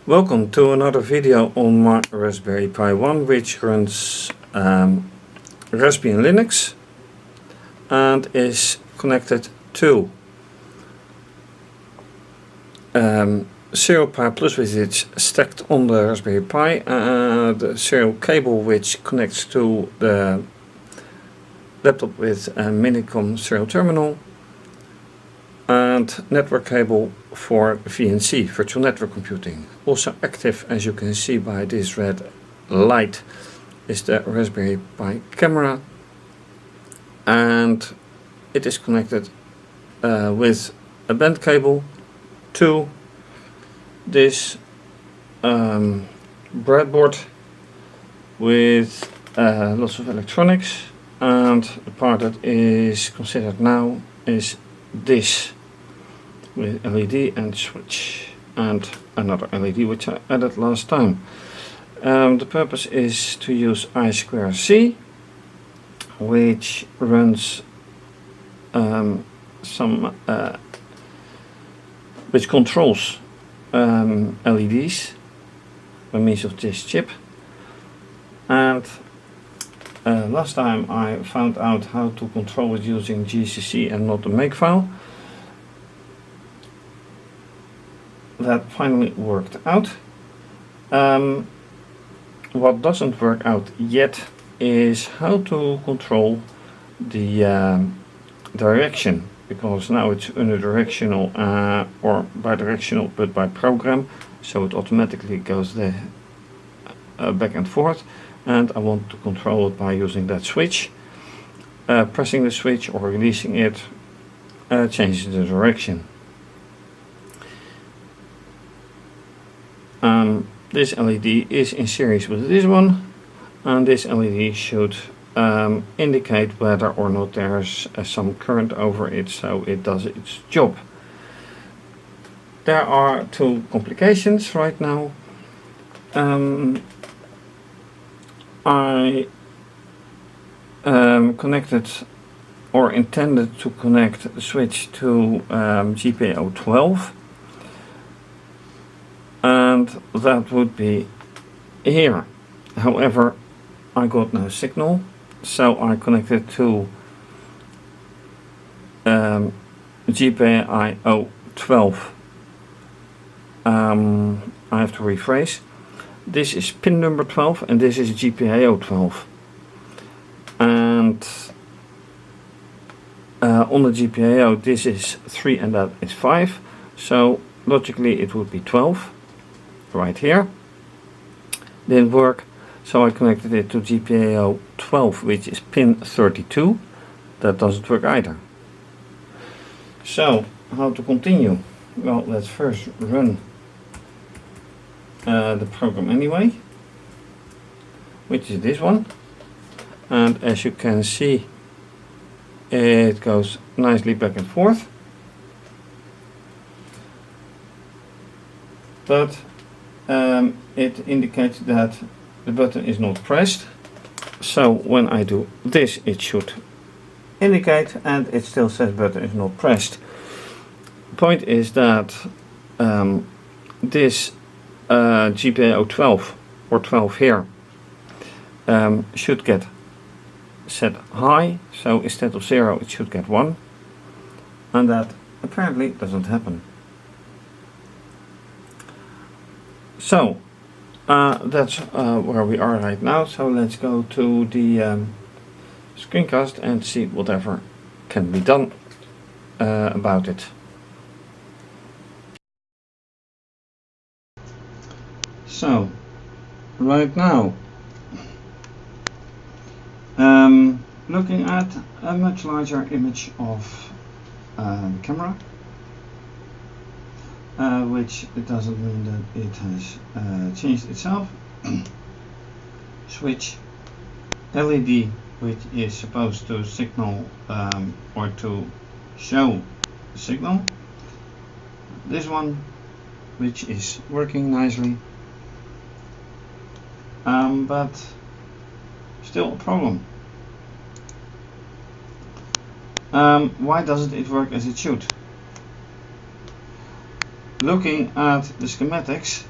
Welcome to another video on my Raspberry Pi 1, which runs Raspbian Linux and is connected to serial Pi Plus, which is stacked on the Raspberry Pi, the serial cable which connects to the laptop with a Minicom serial terminal, and network cable for VNC, virtual network computing. Also active, as you can see by this red light, is the Raspberry Pi camera, and it is connected with a band cable to this breadboard with lots of electronics, and the part that is considered now is this, with LED and switch and another LED which I added last time. The purpose is to use I2C, which runs which controls LEDs by means of this chip. And last time I found out how to control it using GCC and not the makefile. That finally worked out. What doesn't work out yet is how to control the direction, because now it's unidirectional or bidirectional, but by program, so it automatically goes there back and forth, and I want to control it by using that switch. Pressing the switch or releasing it changes the direction. This LED is in series with this one, and this LED should indicate whether or not there's some current over it, so it does its job. There are two complications right now. I connected or intended to connect the switch to GPIO 12, and that would be here. However, I got no signal, so I connected to GPIO 12. I have to rephrase. This is pin number 12 and this is GPIO 12. And on the GPIO this is 3 and that is 5. So logically it would be 12 right here. Didn't work, so I connected it to GPIO 12, which is pin 32. That doesn't work either. So how to continue? Well, let's first run the program anyway, which is this one, and as you can see it goes nicely back and forth, but it indicates that the button is not pressed. So when I do this it should indicate, and it still says button is not pressed. The point is that this GPIO 12 or 12 here should get set high, so instead of 0 it should get 1, and that apparently doesn't happen. So that's where we are right now, so let's go to the screencast and see whatever can be done about it. So right now, looking at a much larger image of the camera, which it doesn't mean that it has changed itself. Switch, LED, which is supposed to signal or to show the signal. This one, which is working nicely, but still a problem. Why doesn't it work as it should? Looking at the schematics,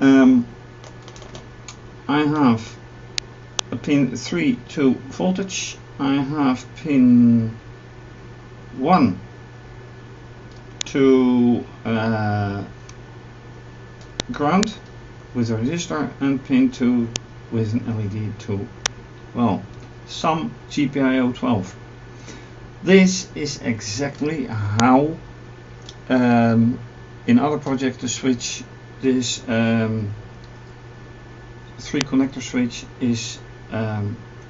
I have a pin 3 to voltage, I have pin 1 to ground with a resistor, and pin 2 with an LED to, well, some GPIO 12. This is exactly how in other projects the switch, this 3 connector switch is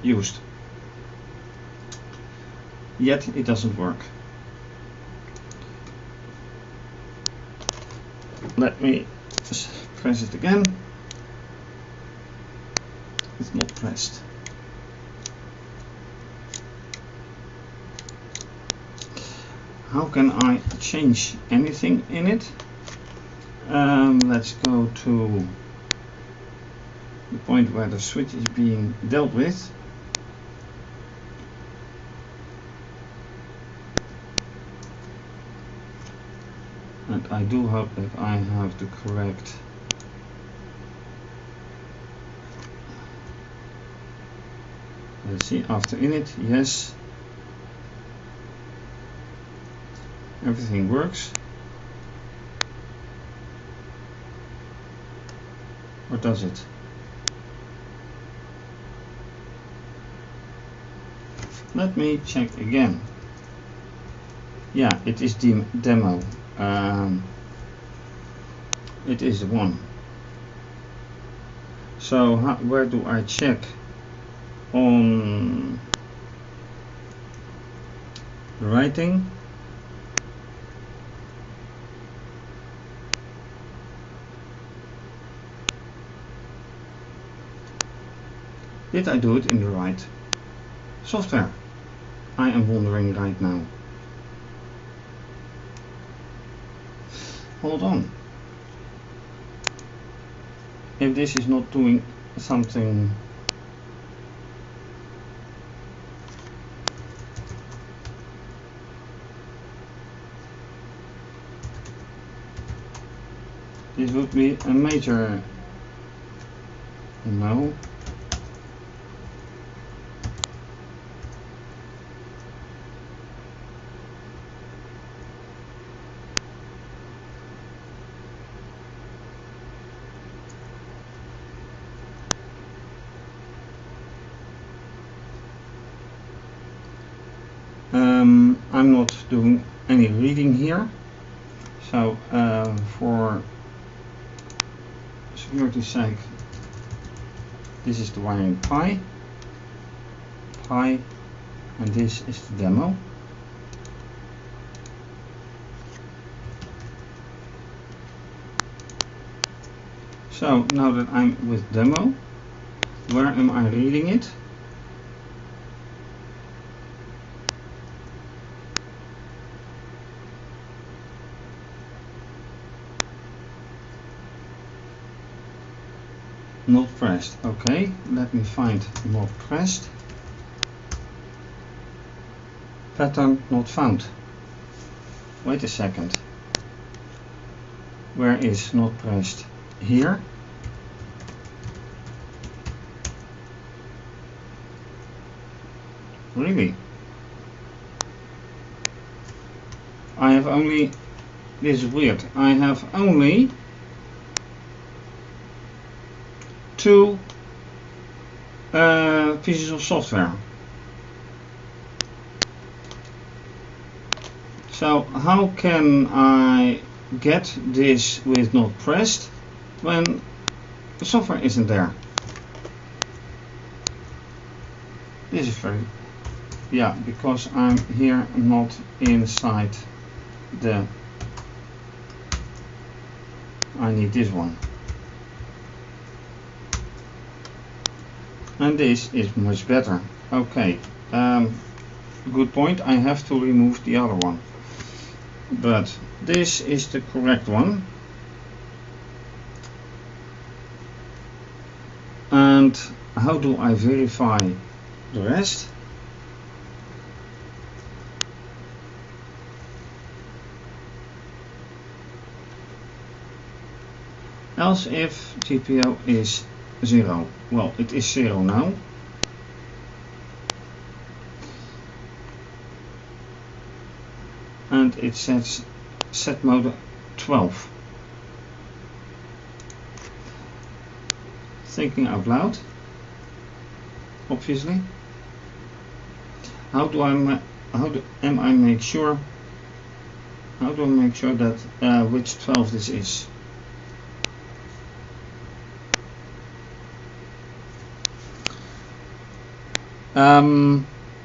used, yet it doesn't work. Let me press it again. It's not pressed. How can I change anything in it? Let's go to the point where the switch is being dealt with. And I do hope that I have the correct let's see, after init, yes, everything works. Or does it? Let me check again. Yeah, it is the demo. It is the one. So where do I check? On writing. Did I do it in the right software? I am wondering right now. Hold on. If this is not doing something, this would be a major no. I'm not doing any reading here, so for security's sake, this is the wiring pi, and this is the demo. So now that I'm with demo, where am I reading it? Not pressed. Okay, let me find not pressed. Pattern not found. Wait a second. Where is not pressed? Here. Really? I have only, this is weird, I have only 2 pieces of software. So how can I get this with not pressed when the software isn't there? This is very, yeah, because I'm here not inside the, I need this one. And this is much better. Okay, good point. I have to remove the other one, but this is the correct one. And how do I verify the rest? else if GPIO is 0. Well, it is 0 now. And it sets set mode 12. Thinking out loud, obviously. How do I make sure that which 12 this is?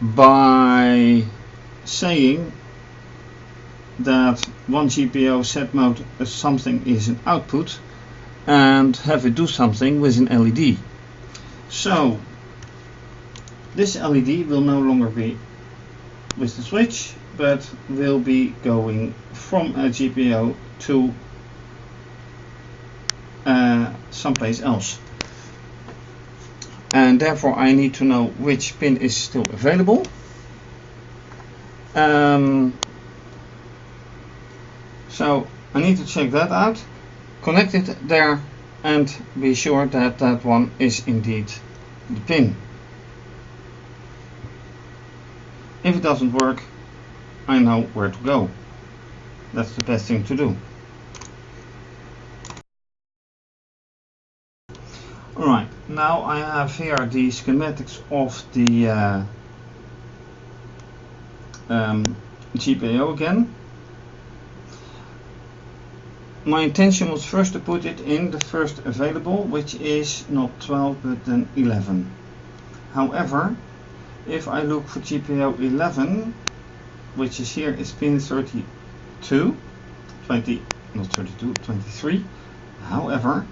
By saying that one GPIO set mode something is an output and have it do something with an LED. So this LED will no longer be with the switch, but will be going from a GPIO to someplace else. And therefore I need to know which pin is still available. So I need to check that out, connect it there, and be sure that that one is indeed the pin. If it doesn't work, I know where to go. That's the best thing to do. Alright, now I have here the schematics of the GPIO again. My intention was first to put it in the first available, which is not 12 but then 11. However, if I look for GPIO 11, which is here, is pin 23. However,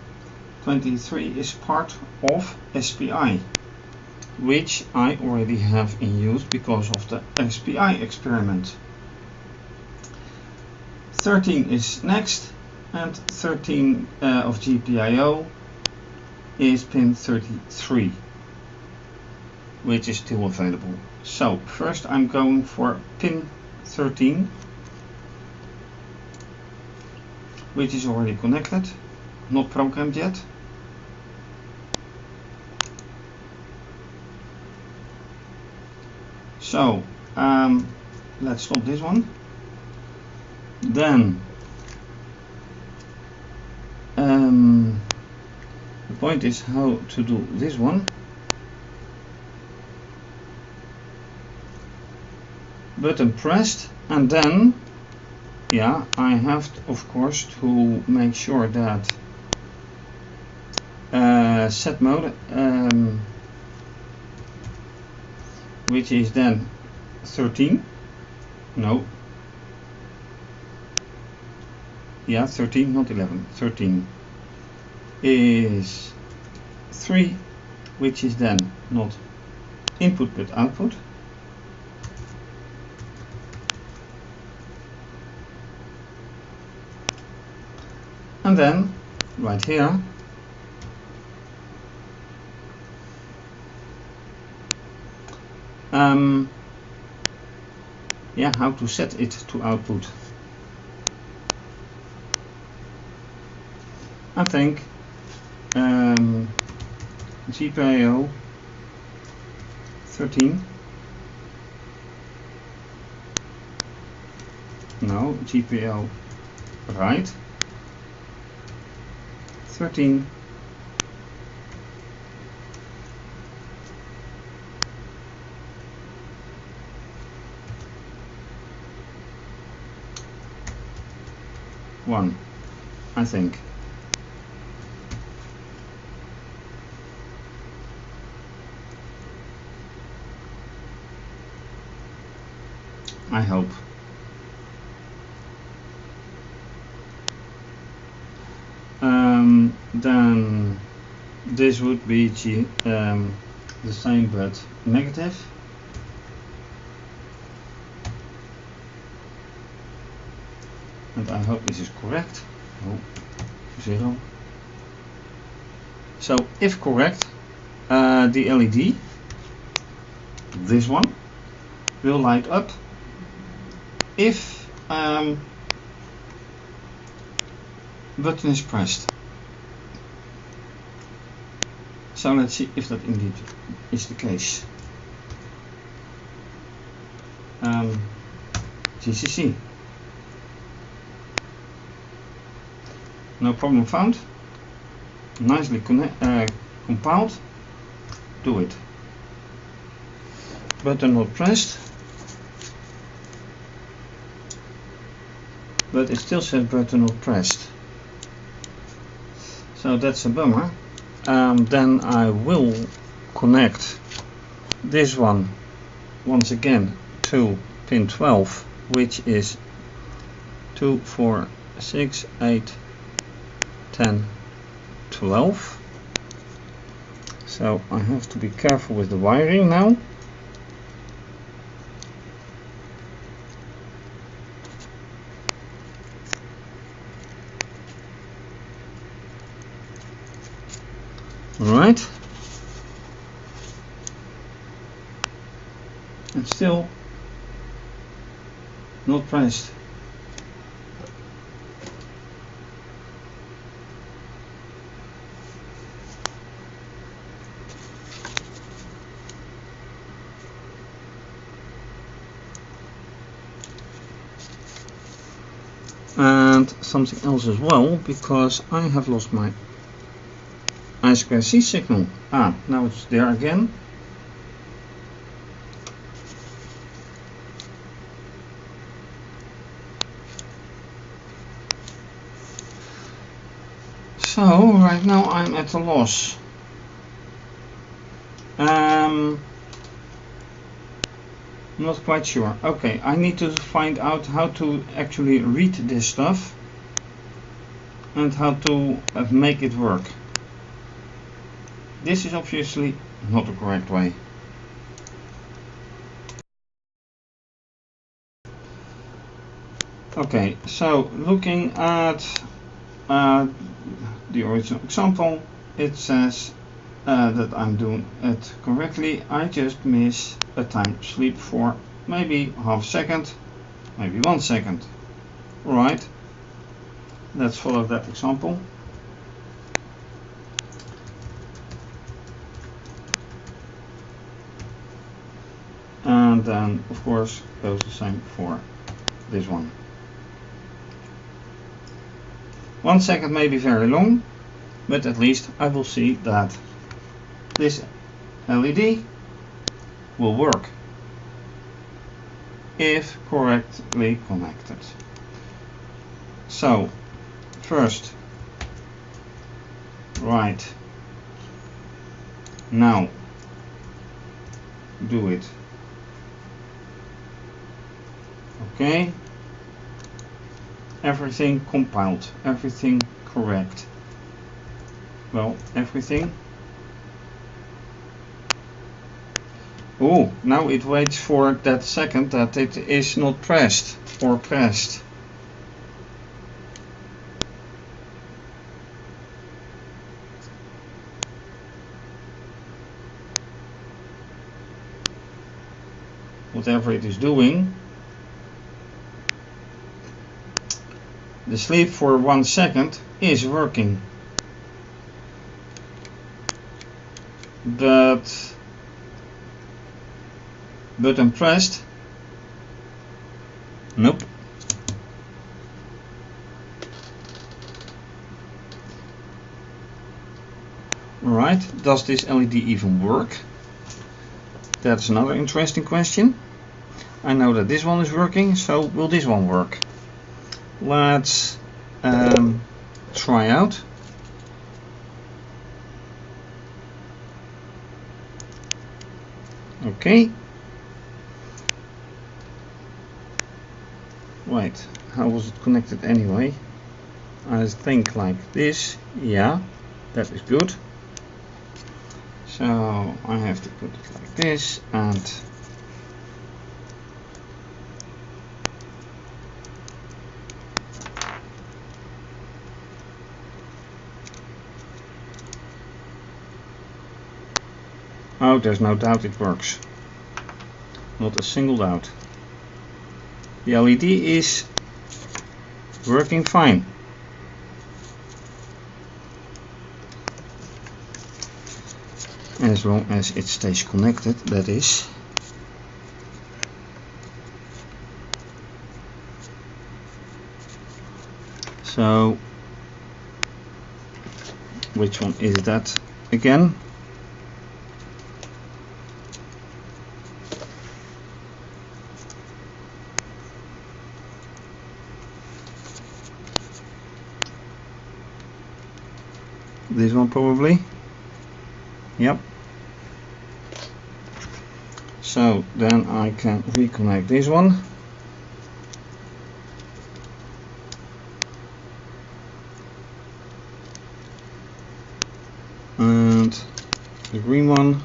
23 is part of SPI, which I already have in use because of the SPI experiment. 13 is next, and 13 of GPIO is pin 33, which is still available. So first I'm going for pin 13, which is already connected, not programmed yet. So let's stop this one. Then the point is how to do this one. Button pressed, and then I have to, of course, to make sure that set mode, which is then 13, 13, not 11, 13 is 3, which is then not input but output. And then right here how to set it to output. I think GPIO 13, no, GPIO right, 13, one, I think. I hope. Then this would be the same but negative. And I hope this is correct. Oh, 0. So if correct, the LED, this one, will light up if button is pressed. So let's see if that indeed is the case. GCC. No problem found. Nicely compiled. Do it. Button not pressed. But it still says button not pressed. So that's a bummer. Then I will connect this one once again to pin 12, which is 2, 4, 6, 8, 10, 12. So I have to be careful with the wiring now. Alright, and still not pressed. And something else as well, because I have lost my I2C signal. Now it's there again. So right now I'm at a loss. Not quite sure. Okay, I need to find out how to actually read this stuff and how to make it work. This is obviously not the correct way. Okay, so looking at the original example, it says that I'm doing it correctly. I just miss a time sleep for maybe half a second, maybe 1 second. Right, let's follow that example. And then of course goes the same for this one. 1 second may be very long, but at least I will see that this LED will work if correctly connected. So first, right, now do it. Okay, everything compiled, everything correct. Well, everything. Oh, now it waits for that second that it is not pressed or pressed. Whatever it is doing. The sleep for 1 second is working, but button pressed, nope. Right, does this LED even work? That's another interesting question. I know that this one is working, so will this one work? Let's try out. Okay. Wait, how was it connected anyway? I think like this. Yeah, that is good. So I have to put it like this and oh, there's no doubt it works. Not a single doubt. The LED is working fine. as long as it stays connected, that is. So which one is that again? This one probably. Yep. So then I can reconnect this one. And the green one.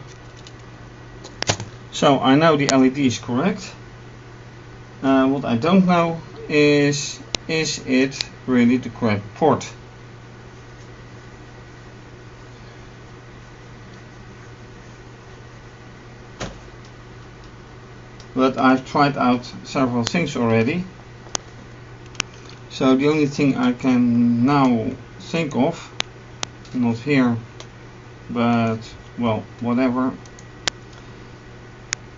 So I know the LED is correct. What I don't know is it really the correct port? But I've tried out several things already. So the only thing I can now think of, not here, but well, whatever,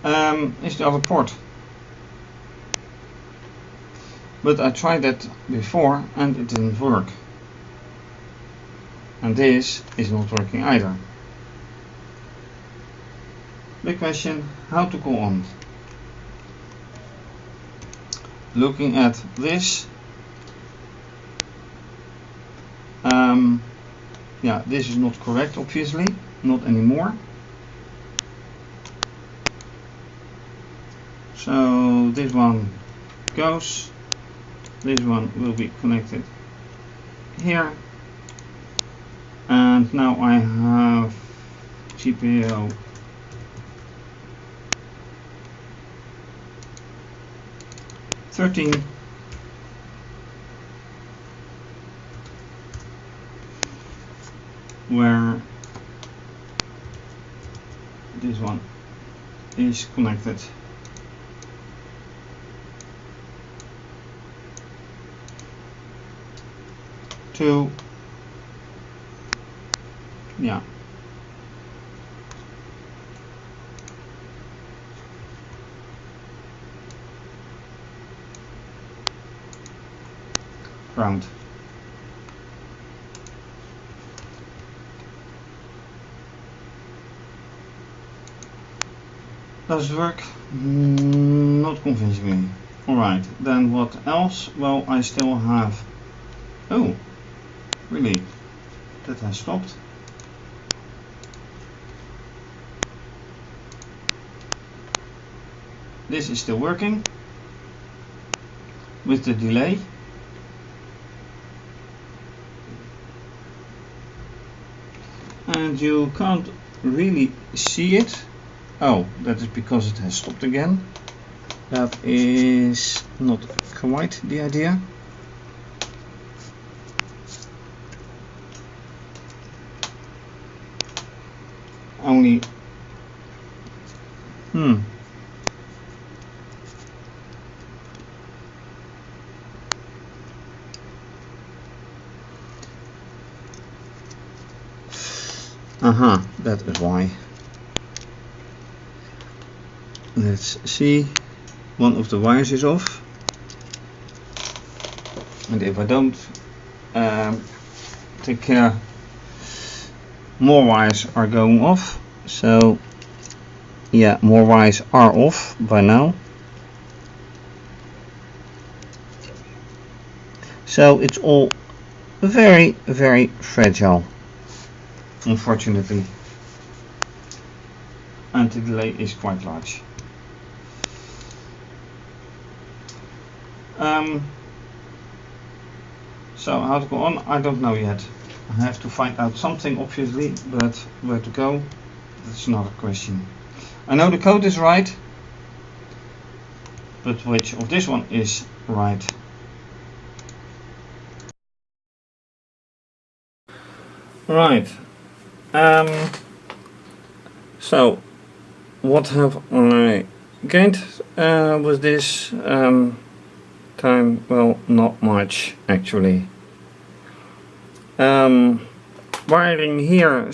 is the other port. But I tried that before and it didn't work. And this is not working either. Big question, how to go on? Looking at this, yeah, this is not correct, obviously, not anymore. So this one goes, this one will be connected here, and now I have GPIO '13 where this one is connected to, yeah, ground. Does it work? Not convincing me. Alright, then what else? Well, I still have... Oh, really? That has stopped. This is still working with the delay. And you can't really see it. Oh, that is because it has stopped again. That is not quite the idea. Only that is why. Let's see, one of the wires is off, and if I don't take care, more wires are going off. So yeah, more wires are off by now. So it's all very, very fragile, unfortunately, and the delay is quite large. So how to go on, I don't know yet. I have to find out something, obviously, but where to go, that's another question. I know the code is right, but which of this one is right? Right. So what have I gained with this time? Well, not much actually. But wiring here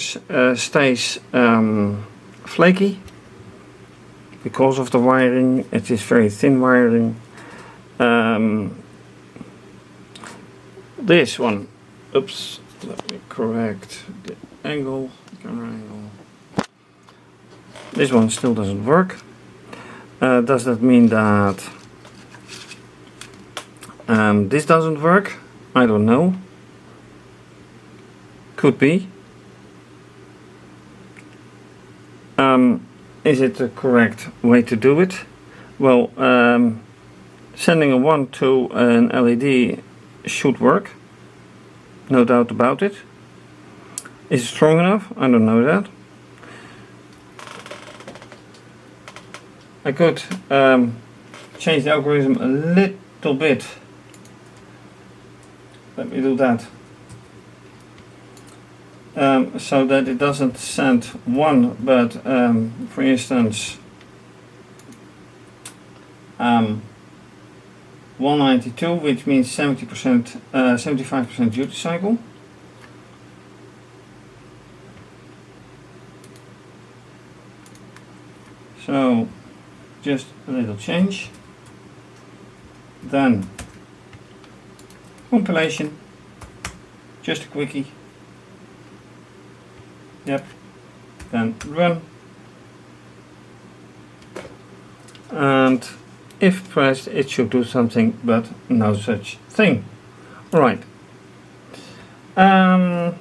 stays flaky because of the wiring. It is very thin wiring. This one, oops, let me correct the angle, camera angle. This one still doesn't work. Does that mean that this doesn't work? I don't know. Could be. Is it the correct way to do it? Well, sending a 1 to an LED should work. No doubt about it. Is it strong enough? I don't know that. I could change the algorithm a little bit. Let me do that. So that it doesn't send 1, but for instance 192, which means 70%, 75% duty cycle. So just a little change. Then compilation, just a quickie. Yep. Then run. And if pressed, it should do something, but no such thing. Right. As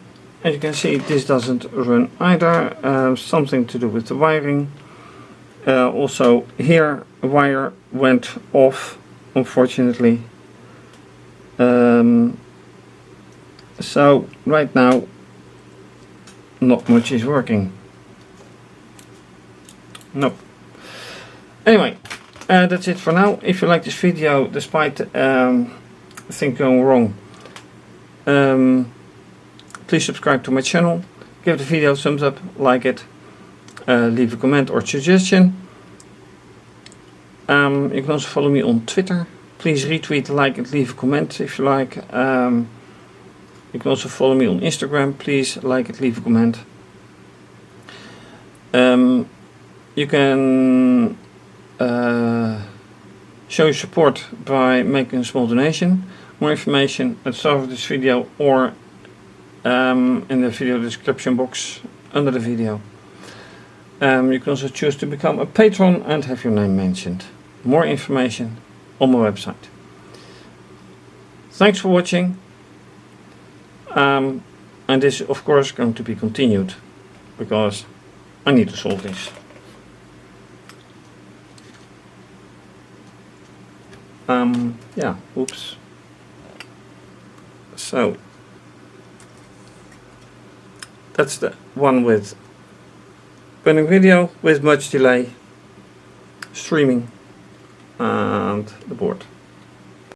you can see, this doesn't run either. Something to do with the wiring. Also, here a wire went off, unfortunately. So right now, not much is working. Nope. Anyway, that's it for now. If you like this video, despite things going wrong, please subscribe to my channel. Give the video a thumbs up, like it, leave a comment or suggestion. You can also follow me on Twitter. Please retweet, like and leave a comment if you like. You can also follow me on Instagram. Please like it, leave a comment. You can show your support by making a small donation. More information at the start of this video or in the video description box under the video. You can also choose to become a patron and have your name mentioned. More information on my website. Thanks for watching. And this is of course going to be continued because I need to solve this. Yeah, oops. So that's the one with running video with much delay, streaming, and the board.